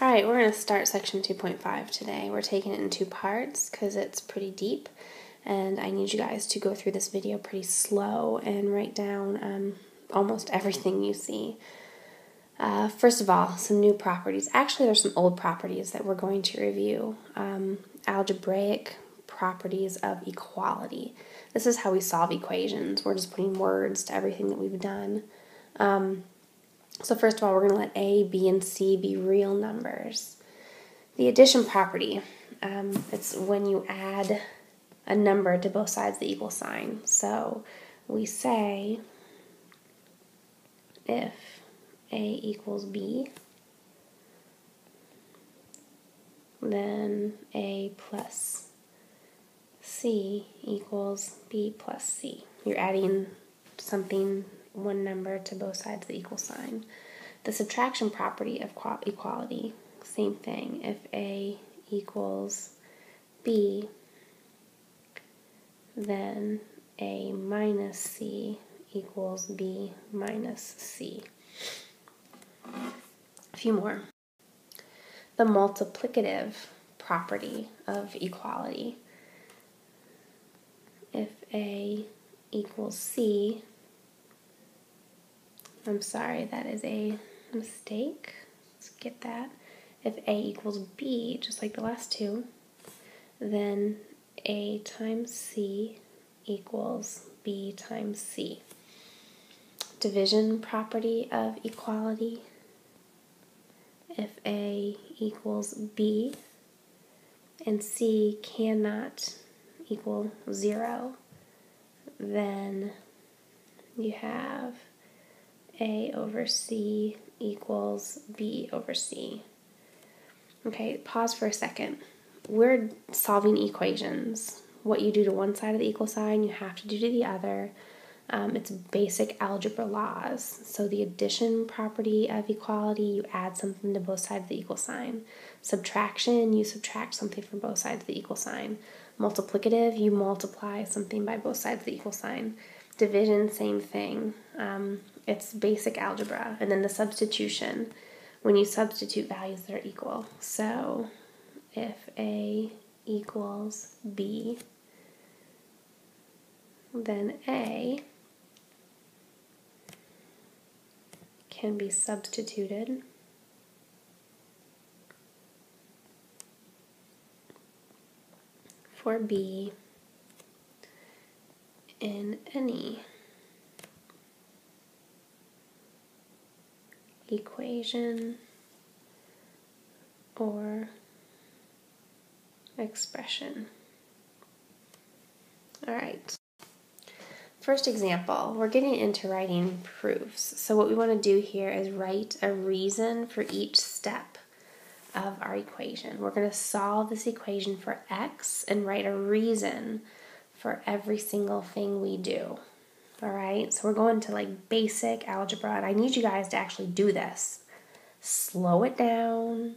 Alright, we're going to start section 2.5 today. We're taking it in two parts because it's pretty deep, and I need you guys to go through this video pretty slow and write down almost everything you see. First of all, some new properties. Actually, there's some old properties that we're going to review. Algebraic properties of equality. This is how we solve equations. We're just putting words to everything that we've done. So first of all, we're going to let A, B, and C be real numbers. The addition property, it's when you add a number to both sides of the equal sign. So we say if A equals B, then A plus C equals B plus C. You're adding something, one number, to both sides of the equal sign. The subtraction property of equality, same thing. If A equals B, then A minus C equals B minus C. A few more. The multiplicative property of equality. If A equals C, I'm sorry, that is a mistake. Let's get that. If A equals B, just like the last two, then A times C equals B times C. Division property of equality. If A equals B and C cannot equal 0, then you have A over C equals B over C. Okay, pause for a second. We're solving equations. What you do to one side of the equal sign, you have to do to the other. It's basic algebra laws. So the addition property of equality, you add something to both sides of the equal sign. Subtraction, you subtract something from both sides of the equal sign. Multiplicative, you multiply something by both sides of the equal sign. Division, same thing. It's basic algebra. And then the substitution, when you substitute values that are equal. So if A equals B, then A can be substituted for B in any equation or expression. All right. First example, we're getting into writing proofs. So what we want to do here is write a reason for each step of our equation. We're going to solve this equation for x and write a reason for every single thing we do. All right, so we're going to like basic algebra, and I need you guys to actually do this. Slow it down,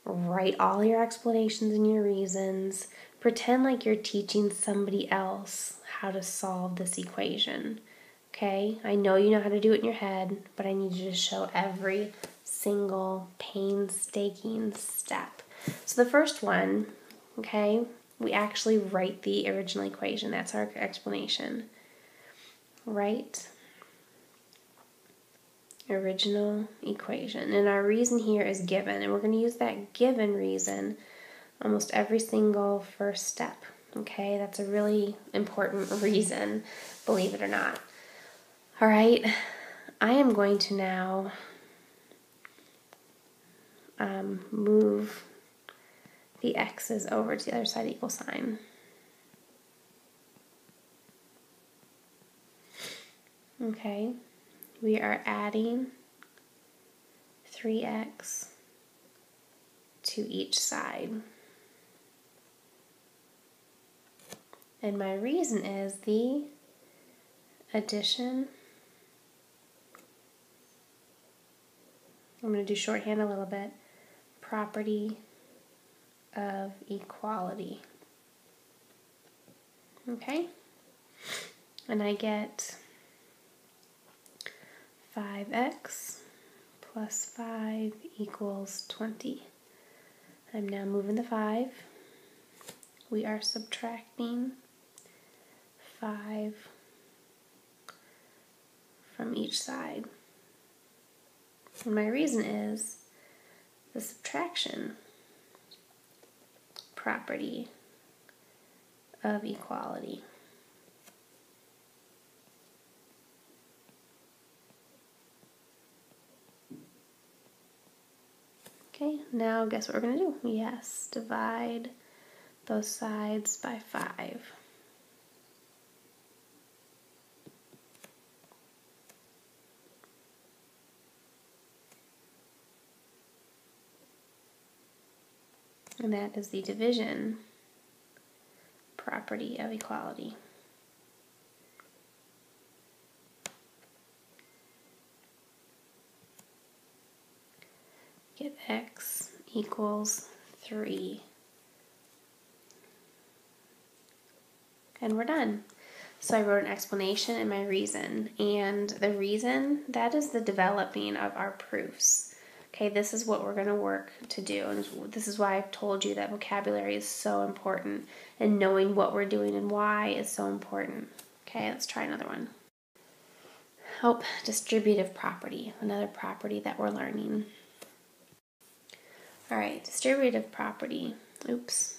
write all your explanations and your reasons, pretend like you're teaching somebody else how to solve this equation. Okay, I know you know how to do it in your head, but I need you to show every single painstaking step. So the first one, okay, we actually write the original equation. That's our explanation. Write original equation. And our reason here is given, and we're going to use that given reason almost every single first step. Okay, that's a really important reason, believe it or not. All right, I am going to now move the x's over to the other side of the equal sign. Okay, we are adding 3x to each side. And my reason is the addition. I'm going to do shorthand a little bit. Property of equality. Okay? And I get 5x plus 5 equals 20. I'm now moving the 5. We are subtracting 5 from each side. And my reason is the subtraction property of equality. Okay, now guess what we're going to do? Yes, divide those sides by 5. And that is the division property of equality. Get x equals 3. And we're done. So I wrote an explanation and my reason. And the reason, that is the developing of our proofs. Okay, this is what we're going to work to do. And this is why I've told you that vocabulary is so important. And knowing what we're doing and why is so important. Okay, let's try another one. Oh, distributive property, another property that we're learning. All right, distributive property. Oops.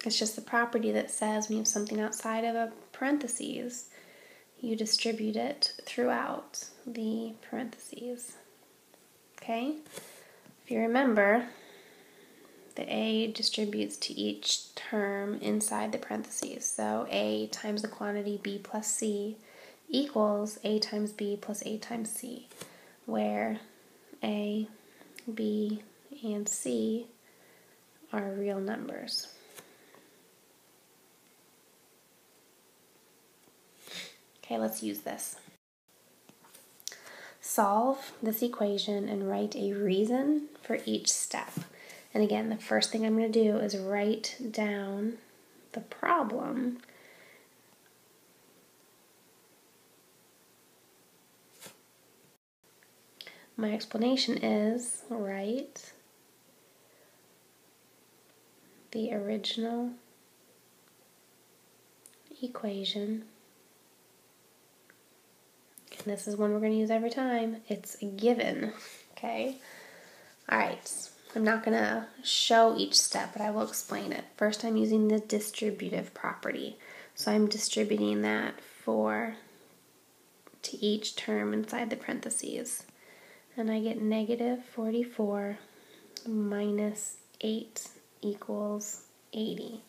It's just the property that says when you have something outside of a parentheses, you distribute it throughout the parentheses. Okay? If you remember, the A distributes to each term inside the parentheses. So A times the quantity B plus C equals A times B plus A times C, where A, B, and C are real numbers. Okay, let's use this. Solve this equation and write a reason for each step. And again, the first thing I'm going to do is write down the problem. My explanation is write the original equation. And this is one we're going to use every time. It's a given. Okay? Alright. I'm not going to show each step, but I will explain it. First, I'm using the distributive property. So I'm distributing that to each term inside the parentheses. And I get negative 44 minus 8 equals 80.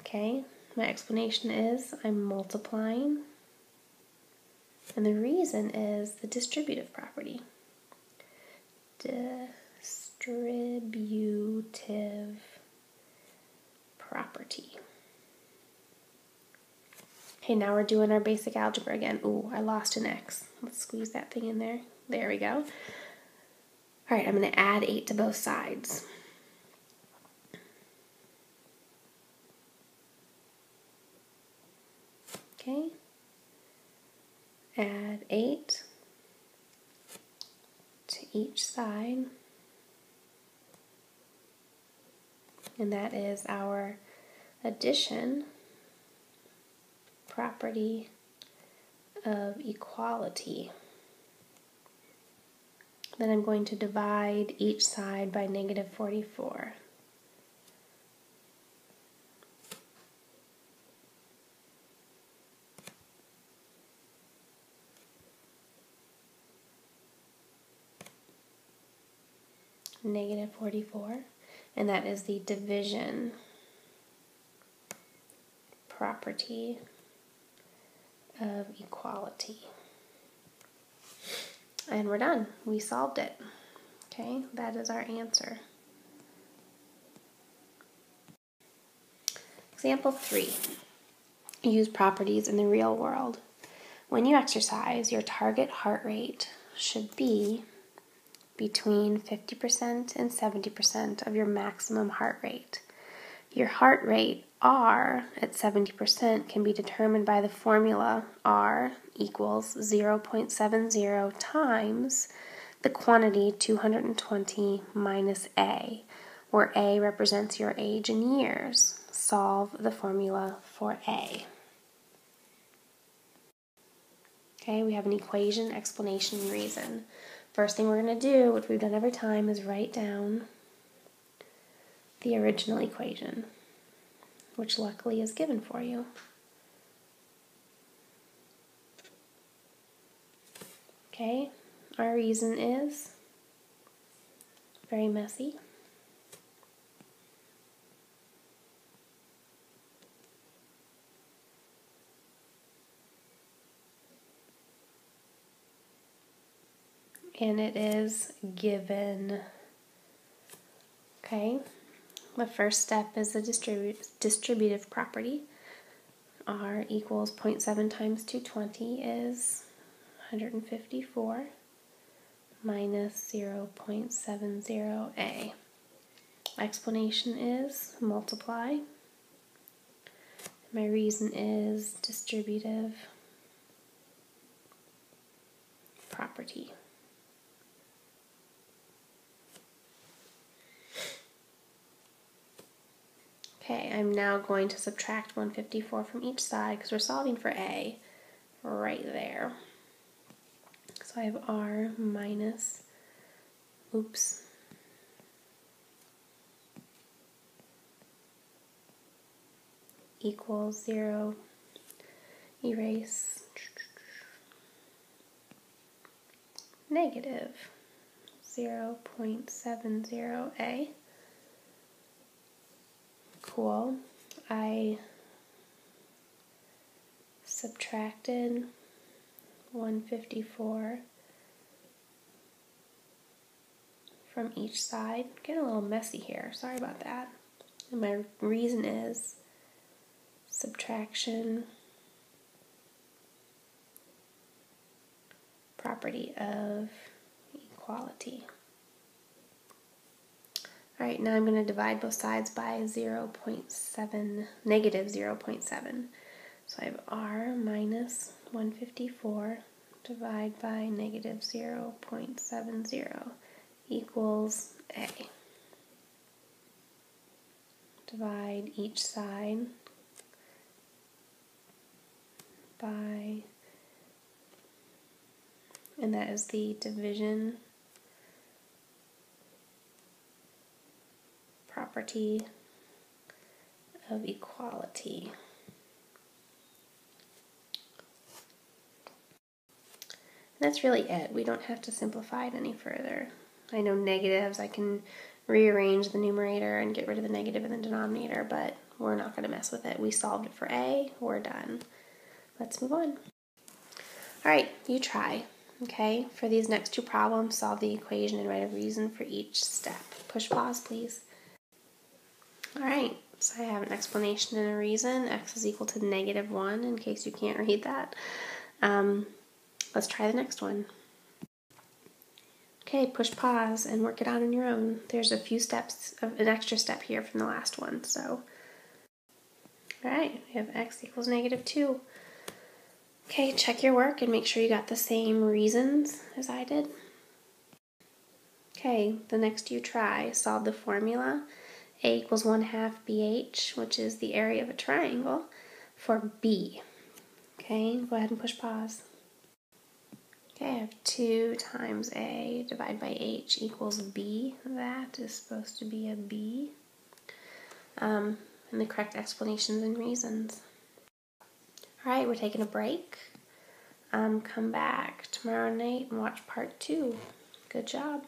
Okay? My explanation is I'm multiplying. And the reason is the distributive property. Distributive property. Okay, now we're doing our basic algebra again. Ooh, I lost an x. Let's squeeze that thing in there. There we go. All right, I'm going to add 8 to both sides. Okay. Add 8 to each side. And that is our addition property of equality. Then I'm going to divide each side by negative 44. Negative 44, and that is the division property of equality. And we're done. We solved it. Okay, that is our answer. Example 3. Use properties in the real world. When you exercise, your target heart rate should be between 50% and 70% of your maximum heart rate. Your heart rate R at 70% can be determined by the formula R equals 0.70 times the quantity 220 minus A, where A represents your age in years. Solve the formula for A. Okay, we have an equation, explanation, and reason. First thing we're going to do, which we've done every time, is write down the original equation, which luckily is given for you. Okay, our reason is very messy. And it is given. Okay, the first step is the distributive property. R equals 0.7 times 220 is 154 minus 0.70A. Explanation is multiply. My reason is distributive property. Okay, I'm now going to subtract 154 from each side because we're solving for A right there. So I have R minus, equals 0, erase, negative 0.70A. Cool. I subtracted 154 from each side. Getting a little messy here. Sorry about that. And my reason is subtraction property of equality. Alright, now I'm going to divide both sides by negative 0.7. So I have R minus 154 divided by negative 0.70 equals A. Divide each side by, and that is the division property of equality. And that's really it. We don't have to simplify it any further. I know negatives, I can rearrange the numerator and get rid of the negative in the denominator, but we're not going to mess with it. We solved it for A, we're done. Let's move on. Alright, you try. Okay, for these next two problems, solve the equation and write a reason for each step. Push pause, please. Alright, so I have an explanation and a reason. X is equal to negative 1, in case you can't read that. Let's try the next one. Okay, push pause and work it out on your own. There's a few steps, an extra step here from the last one, so. Alright, we have x equals negative 2. Okay, check your work and make sure you got the same reasons as I did. Okay, the next you try, solve the formula. A equals 1/2 BH, which is the area of a triangle, for B. Okay, go ahead and push pause. Okay, I have 2 times A divided by H equals B. That is supposed to be a B. And the correct explanations and reasons. Alright, we're taking a break. Come back tomorrow night and watch part 2. Good job.